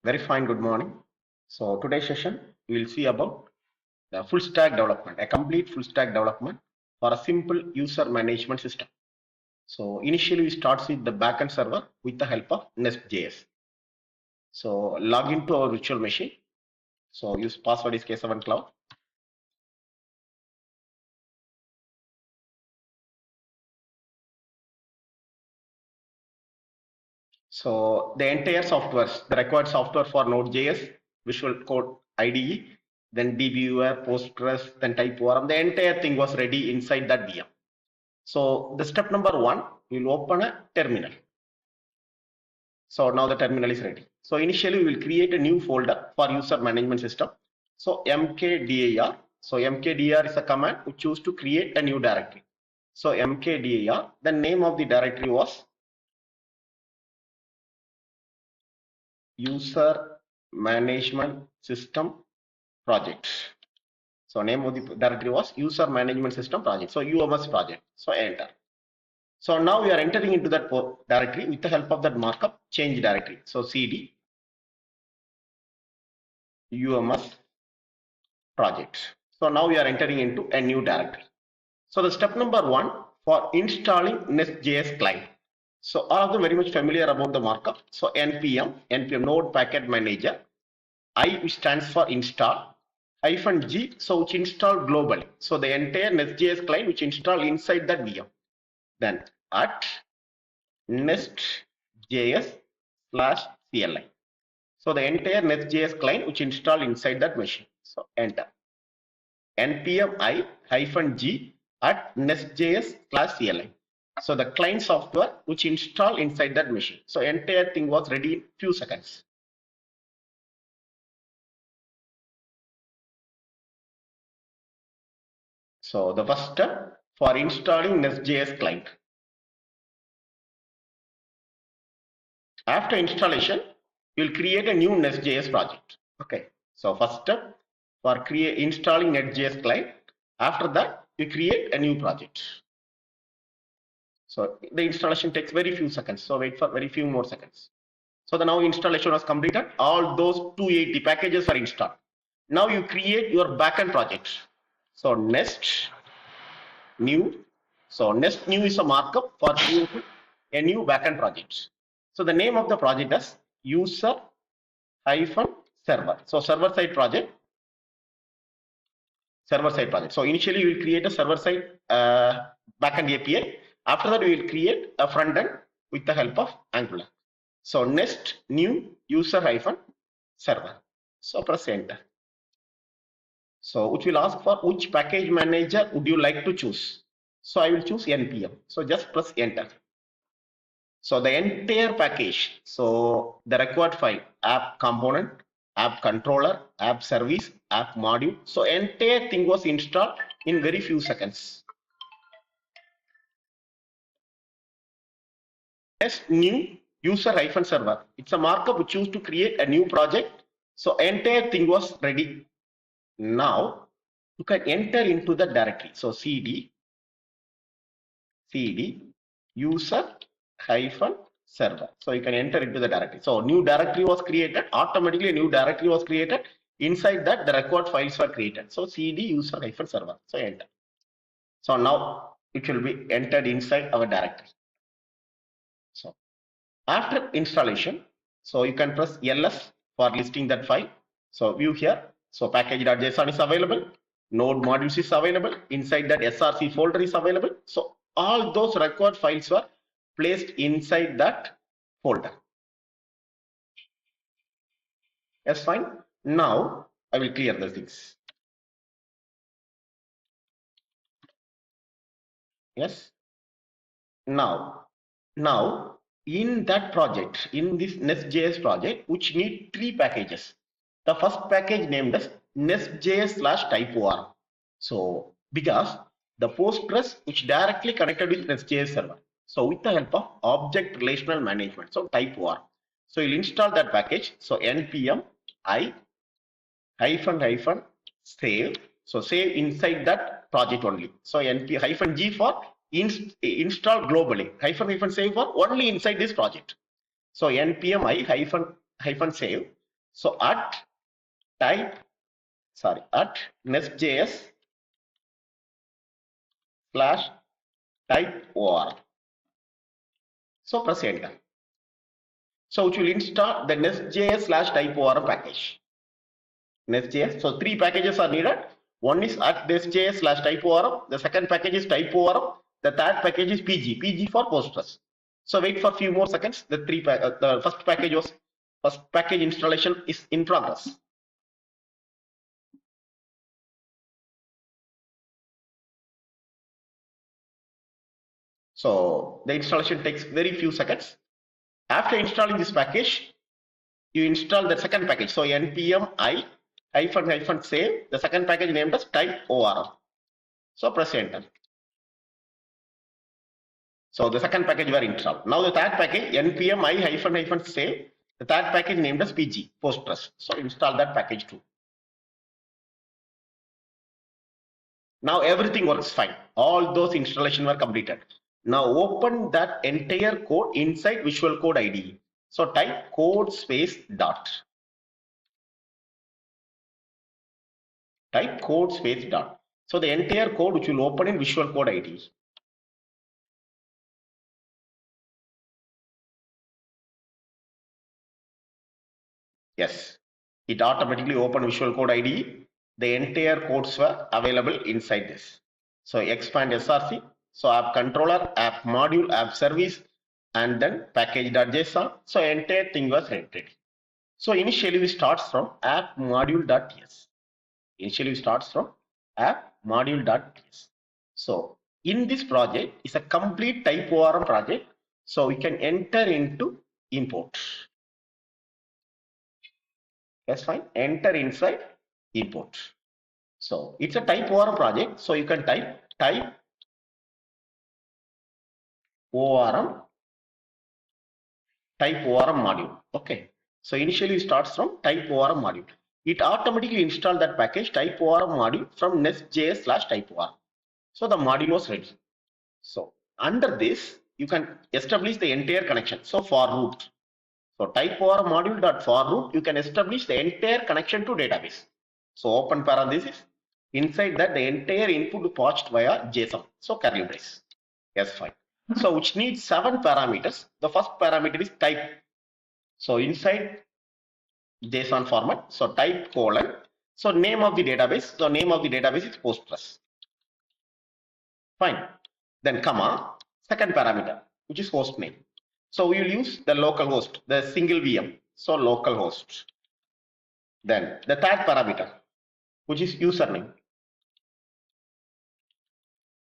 Very fine, good morning. So today's session, we will see about the full stack development, a complete full stack development for a simple user management system. So initially we start with the backend server with the help of NestJS. So log into our virtual machine. So use password is K7 Cloud. So the entire software, the required software for Node.js, Visual Code IDE, then DBUR, Postgres, then TypeORM, the entire thing was ready inside that VM. So the step number one, we will open a terminal. So now the terminal is ready. So initially we will create a new folder for user management system. So mkdir. So mkdir is a command we choose to create a new directory. So mkdir, the name of the directory was user management system project. So name of the directory was user management system project. So UMS project. So enter. So now we are entering into that directory with the help of that markup change directory. So cd UMS project. So now we are entering into a new directory. So the step number one for installing NestJS client. So all of them very much familiar about the markup. So npm node package manager, I which stands for install, -g so which install globally. So the entire NestJS client which install inside that VM. Then at nestjs/cli. So the entire NestJS client which install inside that machine. So enter. npm i-g at nestjs/cli. So the client software which install inside that machine. So entire thing was ready in few seconds. So the first step for installing NestJS client. After installation, you will create a new NestJS project. Okay. So first step for installing NestJS client. After that, you create a new project. So the installation takes very few seconds. So wait for very few more seconds. So the now installation was completed. All those 280 packages are installed. Now you create your backend project. So nest new. So nest new is a markup for creating a new backend project. So the name of the project is user-server. So server side project. Server side project. So initially we will create a server side backend API. After that we will create a front end with the help of Angular. So nest new user-server. So press enter. So which will ask for which package manager would you like to choose. So I will choose npm. So just press enter. So the entire package, so the required file, app component, app controller, app service, app module. So entire thing was installed in very few seconds. Nest new user-server. It's a markup we choose to create a new project. So entire thing was ready. Now you can enter into the directory. So cd user-server. So you can enter into the directory. So new directory was created. Automatically a new directory was created. Inside that the required files were created. So cd user-server. So enter. So now it will be entered inside our directory. So after installation, so you can press ls for listing that file. So view here. So package.json is available. Node modules is available. Inside that src folder is available. So all those required files were placed inside that folder. Yes, fine. Now I will clear the things. Yes. Now in that project, in this NestJS project, which need 3 packages. The first package named as NestJS/TypeORM. So because the Postgres which directly connected with NestJS server. So with the help of object relational management. So TypeORM. So you'll install that package. So npm i-save. So save inside that project only. So np-g for install globally. --save for only inside this project. So npm i-save. So at NestJS slash TypeORM. So press enter. So it will install the NestJS slash TypeORM package. NestJS. So three packages are needed. One is at NestJS slash TypeORM. The second package is TypeORM. The third package is PG for Postgres. So wait for a few more seconds. The first package installation is in progress. So the installation takes very few seconds. After installing this package, you install the second package. So npm I -- save the second package named as TypeORM. So press enter. So the second package were installed. Now the third package npm I -- save the third package named as PG Postgres. So install that package too. Now everything works fine. All those installation were completed. Now open that entire code inside Visual Code IDE. So type code space dot. Type code space dot. So the entire code which will open in Visual Code IDE. Yes, it automatically opened Visual Code IDE. The entire codes were available inside this. So expand src. So app controller, app module, app service, and then package.json. So entire thing was ready. So initially we starts from app module.ts. Initially we starts from app module.ts. So in this project is a complete TypeORM project. So we can enter into import. That's fine. Enter inside import. So it's a TypeORM project. So you can type TypeORM module. Okay. So initially it starts from TypeORM module. It automatically installed that package TypeORM module from NestJS slash TypeORM. So the module was ready. So under this, you can establish the entire connection. So for root. So TypeORM module.for root, you can establish the entire connection to database. So open parenthesis. Inside that, the entire input patched via JSON. So curly brace. Yes, fine. So which needs 7 parameters. The first parameter is type. So inside JSON format. So type colon. So name of the database. So name of the database is Postgres. Fine. Then comma. Second parameter, which is host name. So we will use the local host, the single VM. So local host. Then the third parameter, which is username.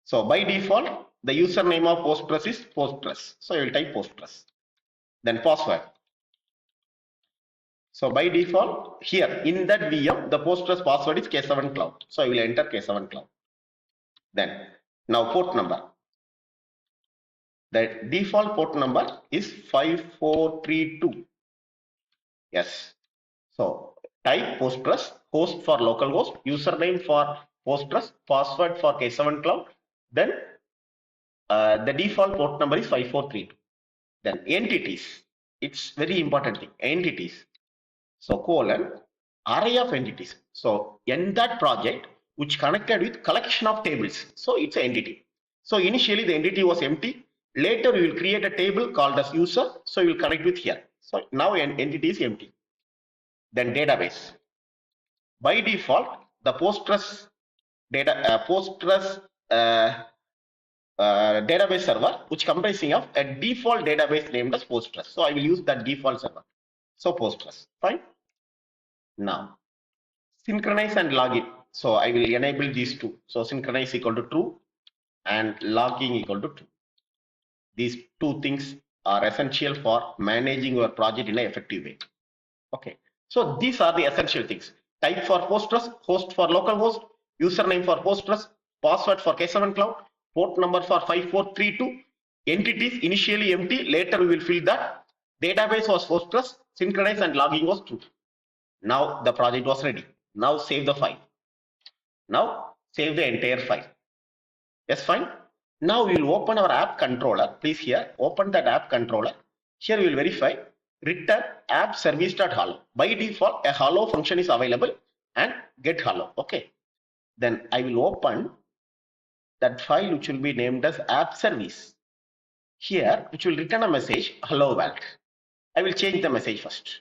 So by default, the username of Postgres is Postgres. So you will type Postgres. Then password. So by default, here in that VM, the Postgres password is K7 Cloud. So I will enter K7 Cloud. Then now port number. The default port number is 5432. Yes. So type Postgres, host for localhost, username for Postgres, password for K7 Cloud. Then the default port number is 5432. Then entities. It's very important thing. Entities. So colon array of entities. So in that project which connected with collection of tables. So it's an entity. So initially the entity was empty. Later we will create a table called as user. So we will connect with here. So now an entity is empty. Then database. By default, the Postgres database server, which comprising of a default database named as Postgres. So I will use that default server. So Postgres. Fine. Now synchronize and login. So I will enable these two. So synchronize equal to true and logging equal to true. These two things are essential for managing your project in an effective way. Okay. So these are the essential things. Type for Postgres, host for localhost, username for Postgres, password for K7 Cloud, port number for 5432, entities initially empty, later we will fill that. Database was Postgres, synchronize and logging was true. Now the project was ready. Now save the file. Now save the entire file. Yes, fine. Now we will open our app controller. Please here, open that app controller. Here we will verify return app service.hello. By default, a hello function is available and get hello. Okay. Then I will open that file which will be named as app service. Here, which will return a message, hello world. I will change the message first.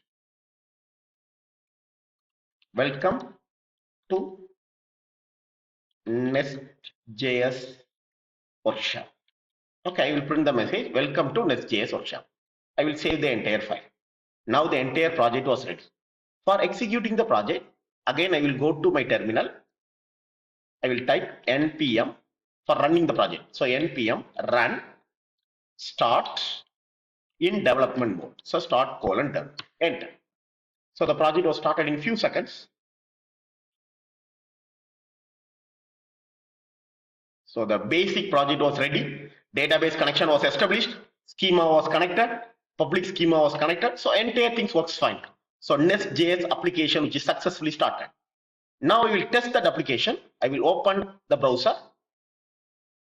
Welcome to NestJS workshop. Okay, I will print the message, welcome to NestJS workshop. I will save the entire file. Now the entire project was ready. For executing the project, again I will go to my terminal. I will type npm for running the project. So npm run start in development mode. So start : enter. So the project was started in few seconds. So the basic project was ready. Database connection was established. Schema was connected. Public schema was connected. So entire things works fine. So NestJS application which is successfully started. Now I will test that application. I will open the browser.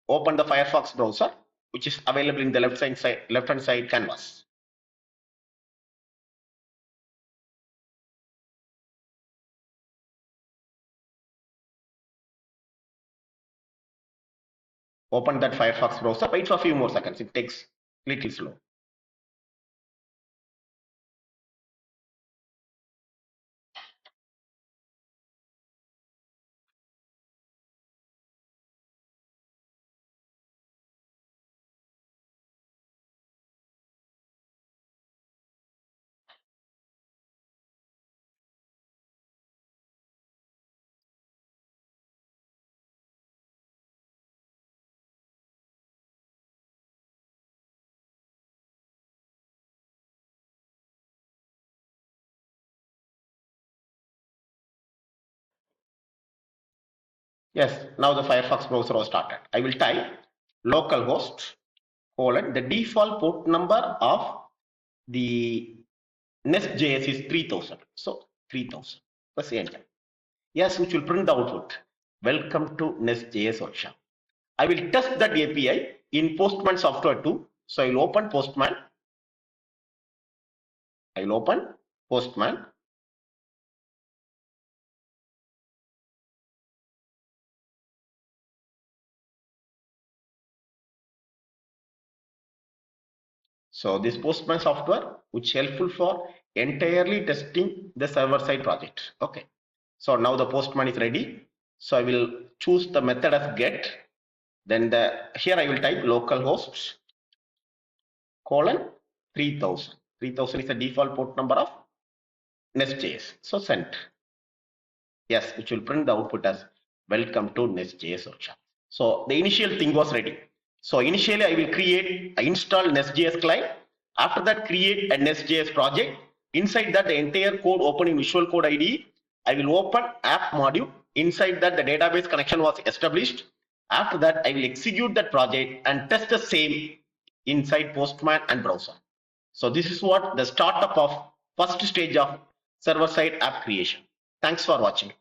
Open the Firefox browser, which is available in the left-hand side canvas. Open that Firefox browser. Wait for a few more seconds. It takes a little slow. Yes, now the Firefox browser was started. I will type localhost : the default port number of the NestJS is 3000. So 3000. Press enter. Yes, which will print the output. Welcome to NestJS workshop. I will test that API in Postman software too. So I will open Postman. I will open Postman. So this Postman software, which is helpful for entirely testing the server-side project. Okay. So now the Postman is ready. So I will choose the method as get. Then here I will type localhost : 3000. 3000 is the default port number of NestJS. So send. Yes, which will print the output as welcome to NestJS workshop. So the initial thing was ready. So initially I will install NestJS client. After that, create a NestJS project. Inside that, the entire code open in Visual Code IDE. I will open app module. Inside that, the database connection was established. After that, I will execute that project and test the same inside Postman and browser. So this is what the startup of first stage of server-side app creation. Thanks for watching.